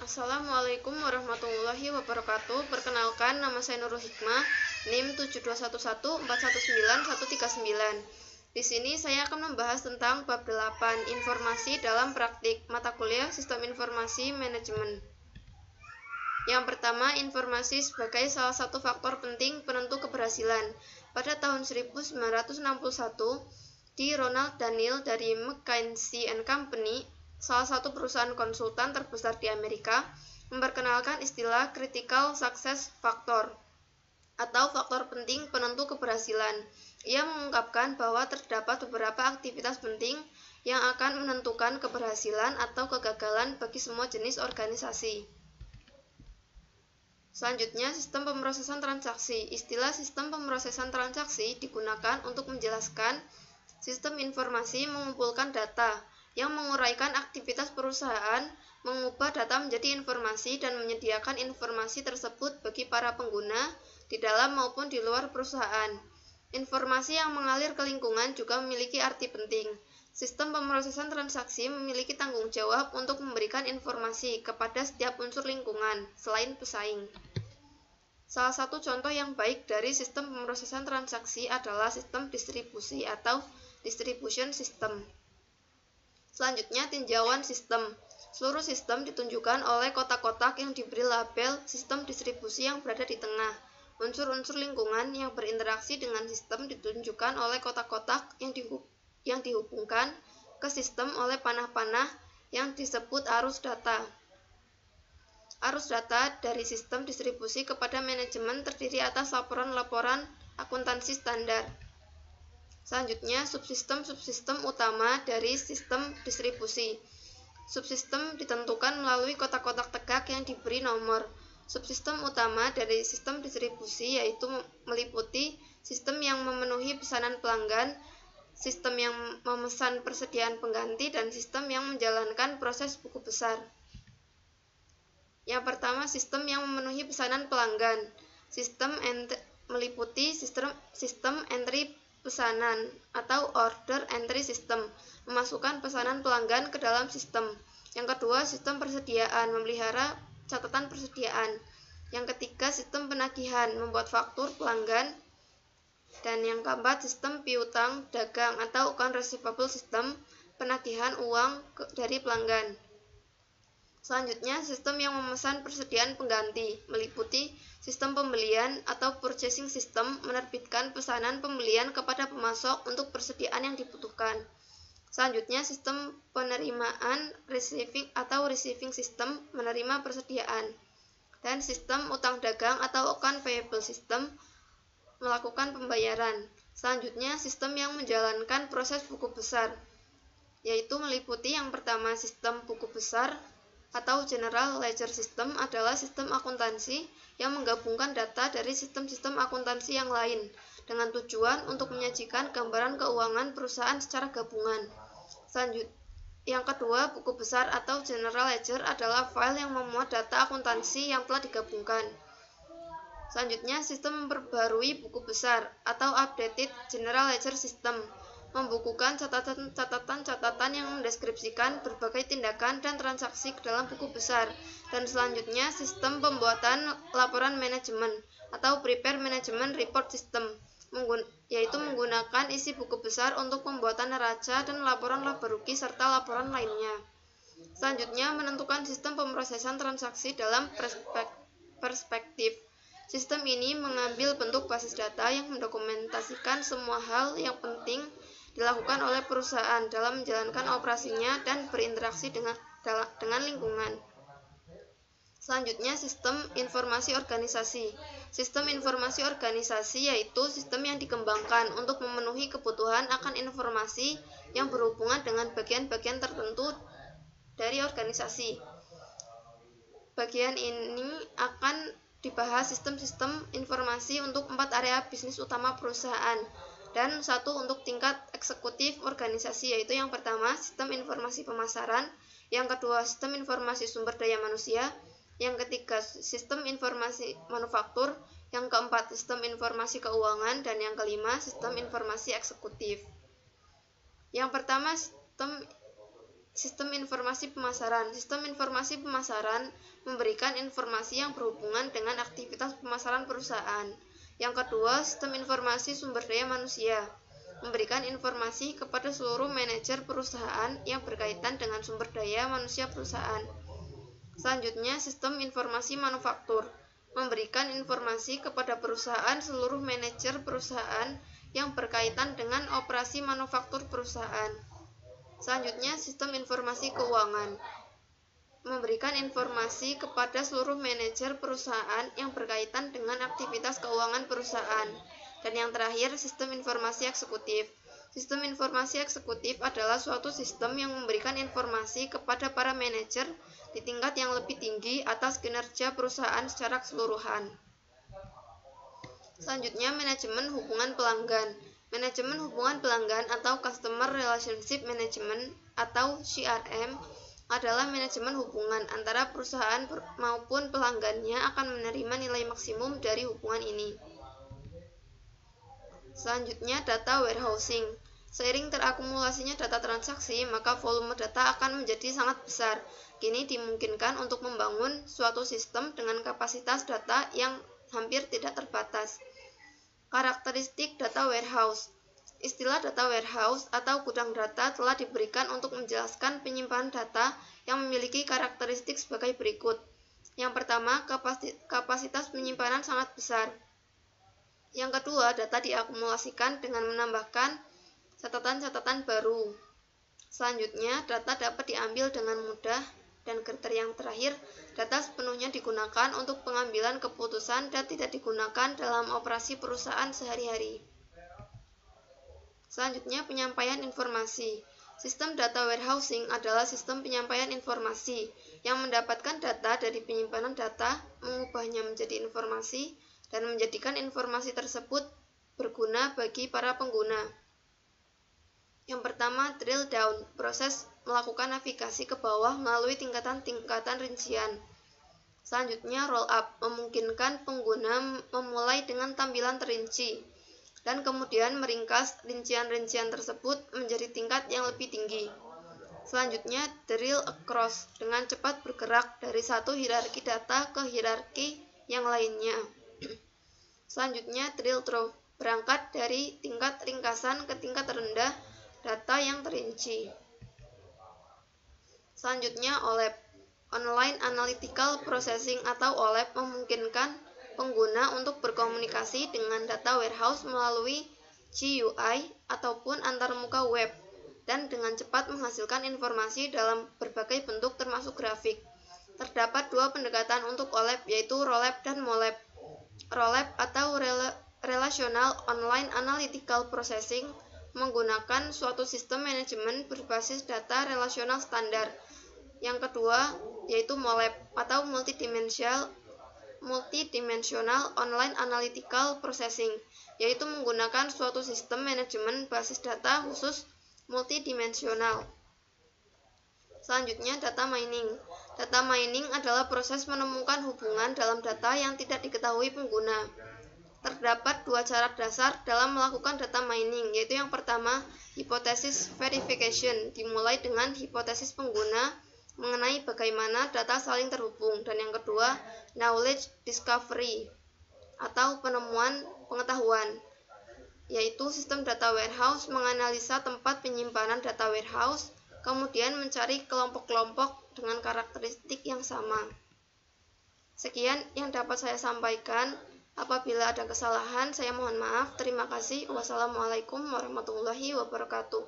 Assalamualaikum warahmatullahi wabarakatuh. Perkenalkan, nama saya Nurul Hikmah, NIM 7211419139. Di sini saya akan membahas tentang bab 8, informasi dalam praktik, mata kuliah Sistem Informasi Manajemen. Yang pertama, informasi sebagai salah satu faktor penting penentu keberhasilan. Pada tahun 1961, di Ronald Daniel dari McKinsey & Company, salah satu perusahaan konsultan terbesar di Amerika, memperkenalkan istilah critical success factor atau faktor penting penentu keberhasilan. Ia mengungkapkan bahwa terdapat beberapa aktivitas penting yang akan menentukan keberhasilan atau kegagalan bagi semua jenis organisasi. Selanjutnya, sistem pemrosesan transaksi. Istilah sistem pemrosesan transaksi digunakan untuk menjelaskan sistem informasi mengumpulkan data yang menguraikan aktivitas perusahaan, mengubah data menjadi informasi dan menyediakan informasi tersebut bagi para pengguna di dalam maupun di luar perusahaan. Informasi yang mengalir ke lingkungan juga memiliki arti penting. Sistem pemrosesan transaksi memiliki tanggung jawab untuk memberikan informasi kepada setiap unsur lingkungan, selain pesaing. Salah satu contoh yang baik dari sistem pemrosesan transaksi adalah sistem distribusi atau distribution system. Selanjutnya, tinjauan sistem. Seluruh sistem ditunjukkan oleh kotak-kotak yang diberi label sistem distribusi yang berada di tengah. Unsur-unsur lingkungan yang berinteraksi dengan sistem ditunjukkan oleh kotak-kotak yang dihubungkan ke sistem oleh panah-panah yang disebut arus data. Arus data dari sistem distribusi kepada manajemen terdiri atas laporan-laporan akuntansi standar. Selanjutnya, subsistem-subsistem utama dari sistem distribusi. Subsistem ditentukan melalui kotak-kotak tegak yang diberi nomor. Subsistem utama dari sistem distribusi yaitu meliputi sistem yang memenuhi pesanan pelanggan, sistem yang memesan persediaan pengganti, dan sistem yang menjalankan proses buku besar. Yang pertama, sistem yang memenuhi pesanan pelanggan. Sistem meliputi sistem entry pesanan atau order entry system, memasukkan pesanan pelanggan ke dalam sistem. Yang kedua, sistem persediaan, memelihara catatan persediaan. Yang ketiga, sistem penagihan, membuat faktur pelanggan. Dan yang keempat, sistem piutang dagang atau account receivable system, penagihan uang dari pelanggan. Selanjutnya, sistem yang memesan persediaan pengganti, meliputi sistem pembelian atau purchasing system, menerbitkan pesanan pembelian kepada pemasok untuk persediaan yang dibutuhkan. Selanjutnya, sistem penerimaan receiving system, menerima persediaan. Dan sistem utang dagang atau account payable system, melakukan pembayaran. Selanjutnya, sistem yang menjalankan proses buku besar, yaitu meliputi yang pertama, sistem buku besar atau General Ledger System adalah sistem akuntansi yang menggabungkan data dari sistem-sistem akuntansi yang lain dengan tujuan untuk menyajikan gambaran keuangan perusahaan secara gabungan. Yang kedua, buku besar atau General Ledger adalah file yang memuat data akuntansi yang telah digabungkan. Selanjutnya, sistem memperbarui buku besar atau Updated General Ledger System, membukukan catatan-catatan yang mendeskripsikan berbagai tindakan dan transaksi ke dalam buku besar. Dan selanjutnya, sistem pembuatan laporan manajemen atau Prepare Management Report System, yaitu menggunakan isi buku besar untuk pembuatan neraca dan laporan laba rugi serta laporan lainnya. Selanjutnya, menentukan sistem pemrosesan transaksi dalam perspektif. Sistem ini mengambil bentuk basis data yang mendokumentasikan semua hal yang penting dilakukan oleh perusahaan dalam menjalankan operasinya dan berinteraksi dengan lingkungan. Selanjutnya, sistem informasi organisasi. Sistem informasi organisasi yaitu sistem yang dikembangkan untuk memenuhi kebutuhan akan informasi yang berhubungan dengan bagian-bagian tertentu dari organisasi. Bagian ini akan dibahas sistem-sistem informasi untuk 4 area bisnis utama perusahaan dan 1 untuk tingkat eksekutif organisasi, yaitu yang pertama, sistem informasi pemasaran, yang kedua, sistem informasi sumber daya manusia, yang ketiga, sistem informasi manufaktur, yang keempat, sistem informasi keuangan, dan yang kelima, sistem informasi eksekutif. Yang pertama, sistem Sistem informasi pemasaran. Sistem informasi pemasaran memberikan informasi yang berhubungan dengan aktivitas pemasaran perusahaan. Yang kedua, sistem informasi sumber daya manusia memberikan informasi kepada seluruh manajer perusahaan yang berkaitan dengan sumber daya manusia perusahaan. Selanjutnya, sistem informasi manufaktur memberikan informasi kepada perusahaan seluruh manajer perusahaan yang berkaitan dengan operasi manufaktur perusahaan. Selanjutnya, sistem informasi keuangan memberikan informasi kepada seluruh manajer perusahaan yang berkaitan dengan aktivitas keuangan perusahaan. Dan yang terakhir, sistem informasi eksekutif. Sistem informasi eksekutif adalah suatu sistem yang memberikan informasi kepada para manajer di tingkat yang lebih tinggi atas kinerja perusahaan secara keseluruhan. Selanjutnya, manajemen hubungan pelanggan. Manajemen hubungan pelanggan atau Customer Relationship Management atau CRM adalah manajemen hubungan antara perusahaan maupun pelanggannya akan menerima nilai maksimum dari hubungan ini. Selanjutnya, data warehousing. Seiring terakumulasinya data transaksi, maka volume data akan menjadi sangat besar. Kini dimungkinkan untuk membangun suatu sistem dengan kapasitas data yang hampir tidak terbatas. Karakteristik data warehouse. Istilah data warehouse atau gudang data telah diberikan untuk menjelaskan penyimpanan data yang memiliki karakteristik sebagai berikut. Yang pertama, kapasitas penyimpanan sangat besar. Yang kedua, data diakumulasikan dengan menambahkan catatan-catatan baru. Selanjutnya, data dapat diambil dengan mudah. Dan kriteria yang terakhir, data sepenuhnya digunakan untuk pengambilan keputusan dan tidak digunakan dalam operasi perusahaan sehari-hari. Selanjutnya, penyampaian informasi. Sistem data warehousing adalah sistem penyampaian informasi yang mendapatkan data dari penyimpanan data, mengubahnya menjadi informasi, dan menjadikan informasi tersebut berguna bagi para pengguna. Yang pertama, drill down, proses melakukan navigasi ke bawah melalui tingkatan-tingkatan rincian. Selanjutnya, roll up, memungkinkan pengguna memulai dengan tampilan terinci, dan kemudian meringkas rincian-rincian tersebut menjadi tingkat yang lebih tinggi. Selanjutnya, drill across, dengan cepat bergerak dari satu hierarki data ke hierarki yang lainnya. Selanjutnya, drill through, berangkat dari tingkat ringkasan ke tingkat rendah data yang terinci. Selanjutnya, OLAP, Online Analytical Processing atau OLAP, memungkinkan pengguna untuk berkomunikasi dengan data warehouse melalui GUI ataupun antarmuka web dan dengan cepat menghasilkan informasi dalam berbagai bentuk termasuk grafik. Terdapat dua pendekatan untuk OLAP, yaitu ROLAP dan MOLAP. ROLAP atau Relational Online Analytical Processing menggunakan suatu sistem manajemen berbasis data relasional standar. Yang kedua yaitu MOLAP atau Multidimensional Online Analytical Processing, yaitu menggunakan suatu sistem manajemen basis data khusus multidimensional. Selanjutnya, data mining. Data mining adalah proses menemukan hubungan dalam data yang tidak diketahui pengguna. Terdapat dua cara dasar dalam melakukan data mining, yaitu yang pertama, hipotesis verification, dimulai dengan hipotesis pengguna mengenai bagaimana data saling terhubung, dan yang kedua, knowledge discovery atau penemuan pengetahuan, yaitu sistem data warehouse menganalisa tempat penyimpanan data warehouse, kemudian mencari kelompok-kelompok dengan karakteristik yang sama. Sekian yang dapat saya sampaikan. Apabila ada kesalahan, saya mohon maaf. Terima kasih. Wassalamualaikum warahmatullahi wabarakatuh.